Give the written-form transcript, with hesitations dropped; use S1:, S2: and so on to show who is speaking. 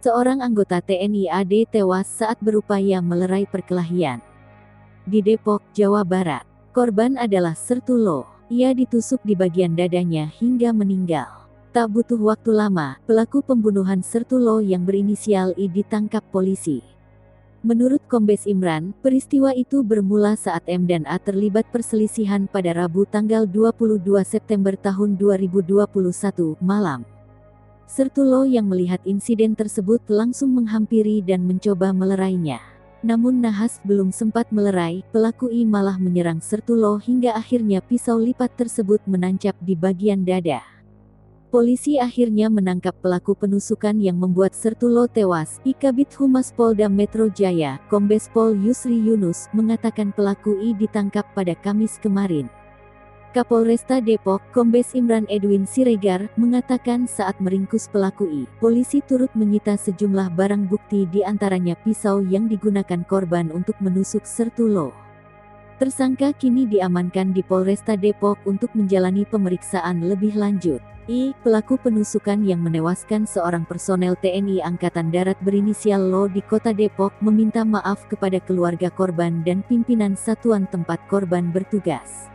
S1: Seorang anggota TNI AD tewas saat berupaya melerai perkelahian di Depok, Jawa Barat. Korban adalah Sertulo. Ia ditusuk di bagian dadanya hingga meninggal. Tak butuh waktu lama, pelaku pembunuhan Sertulo yang berinisial I ditangkap polisi. Menurut Kombes Imran, peristiwa itu bermula saat M dan A terlibat perselisihan pada Rabu tanggal 22 September tahun 2021 malam. Sertulo yang melihat insiden tersebut langsung menghampiri dan mencoba melerainya. Namun nahas belum sempat melerai, pelaku I malah menyerang Sertulo hingga akhirnya pisau lipat tersebut menancap di bagian dada. Polisi akhirnya menangkap pelaku penusukan yang membuat Sertulo tewas. Kabid Humas Polda Metro Jaya, Kombes Pol Yusri Yunus, mengatakan pelaku I ditangkap pada Kamis kemarin. Kapolresta Depok, Kombes Imran Edwin Siregar, mengatakan saat meringkus pelaku I, polisi turut menyita sejumlah barang bukti di antaranya pisau yang digunakan korban untuk menusuk Sertulo. Tersangka kini diamankan di Polresta Depok untuk menjalani pemeriksaan lebih lanjut. I, pelaku penusukan yang menewaskan seorang personel TNI Angkatan Darat berinisial Lo di Kota Depok, meminta maaf kepada keluarga korban dan pimpinan satuan tempat korban bertugas.